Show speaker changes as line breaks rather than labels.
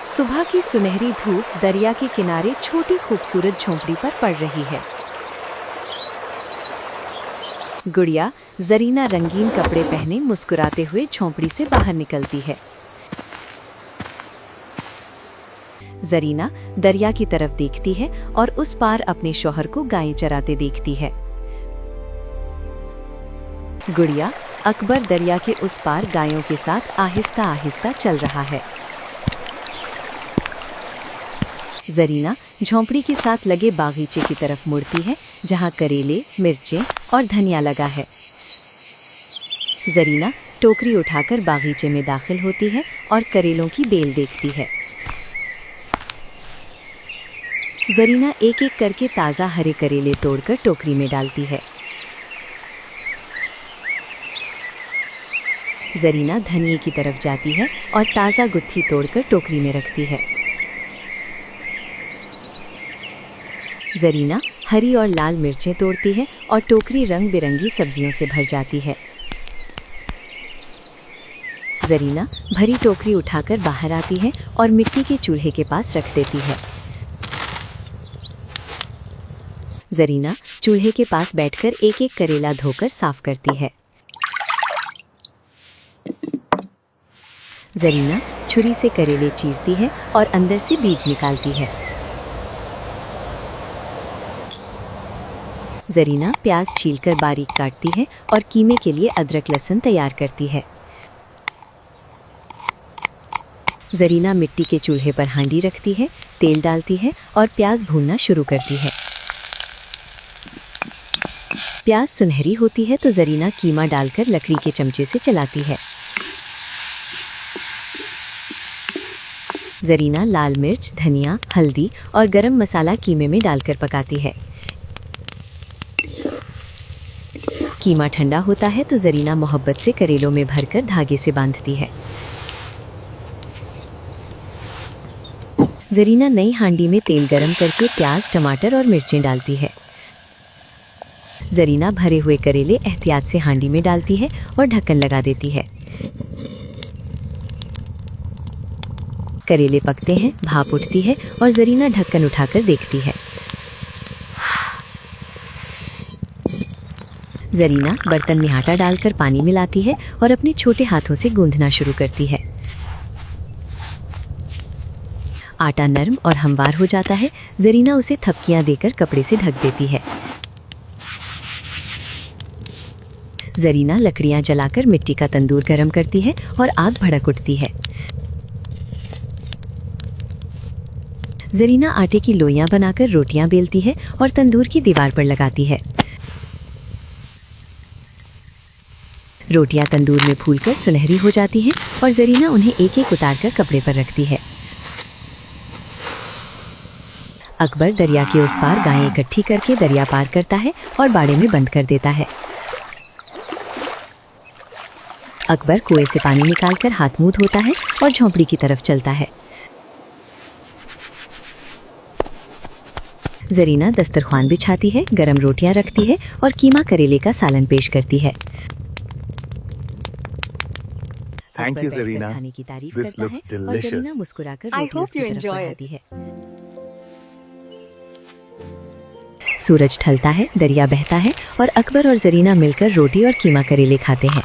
सुबह की सुनहरी धूप दरिया के किनारे छोटी खूबसूरत झोंपड़ी पर पड़ रही है। गुड़िया जरीना रंगीन कपड़े पहने मुस्कुराते हुए झोंपड़ी से बाहर निकलती है। जरीना दरिया की तरफ देखती है और उस पार अपने शौहर को गायें चराते देखती है। गुड़िया अकबर दरिया के उस पार गायों के साथ आहिस्ता आहिस्ता चल रहा है। जरीना झोंपड़ी के साथ लगे बागीचे की तरफ मुड़ती है, जहां करेले, मिर्चें और धनिया लगा है। जरीना टोकरी उठाकर बागीचे में दाखिल होती है और करेलों की बेल देखती है। जरीना एक एक करके ताज़ा हरे करेले तोड़कर टोकरी में डालती है। जरीना धनिये की तरफ जाती है और ताज़ा गुत्थी तोड़कर टोकरी में रखती है। जरीना हरी और लाल मिर्चें तोड़ती है और टोकरी रंग बिरंगी सब्जियों से भर जाती है। जरीना भरी टोकरी उठाकर बाहर आती है और मिट्टी के चूल्हे के पास रख देती है। जरीना चूल्हे के पास बैठकर एक एक करेला धोकर साफ करती है। जरीना छुरी से करेले चीरती है और अंदर से बीज निकालती है। जरीना प्याज छीलकर बारीक काटती है और कीमे के लिए अदरक लहसुन तैयार करती है। जरीना मिट्टी के चूल्हे पर हांडी रखती है, तेल डालती है और प्याज भूनना शुरू करती है। प्याज सुनहरी होती है तो जरीना कीमा डालकर लकड़ी के चमचे से चलाती है। जरीना लाल मिर्च, धनिया, हल्दी और गरम मसाला कीमे में डालकर पकाती है। कीमा ठंडा होता है तो जरीना मोहब्बत से करेलों में भरकर धागे से बांधती है। जरीना नई हांडी में तेल गरम करके प्याज, टमाटर और मिर्चें डालती है। जरीना भरे हुए करेले एहतियात से हांडी में डालती है और ढक्कन लगा देती है। करेले पकते हैं, भाप उठती है और जरीना ढक्कन उठाकर देखती है। जरीना बर्तन में आटा डालकर पानी मिलाती है और अपने छोटे हाथों से गूंथना शुरू करती है। आटा नरम और हमवार हो जाता है। जरीना उसे थपकियां देकर कपड़े से ढक देती है। जरीना लकड़ियां जलाकर मिट्टी का तंदूर गर्म करती है और आग भड़क उठती है। जरीना आटे की लोइयां बनाकर रोटियां बेलती है और तंदूर की दीवार पर लगाती है। रोटियां तंदूर में फूलकर सुनहरी हो जाती हैं और जरीना उन्हें एक एक उतारकर कपड़े पर रखती है। अकबर दरिया के उस पार गायें इकट्ठी करके दरिया पार करता है और बाड़े में बंद कर देता है। अकबर कुएं से पानी निकालकर हाथ मुंह धोता है और झोंपड़ी की तरफ चलता है। जरीना दस्तरख्वान बिछाती है, गरम रोटियां रखती है और कीमा करेले का सालन पेश करती है।
Thank you, Zarina.
खाने की तारीफ
This
करता
looks
है और
delicious.
जरीना मुस्कुराकर
I
रोटी
hope
उसकी
you
तरफ
enjoy
बढ़ाती है। सूरज ढलता है, दरिया बहता है और अकबर और जरीना मिलकर रोटी और कीमा करेले खाते हैं।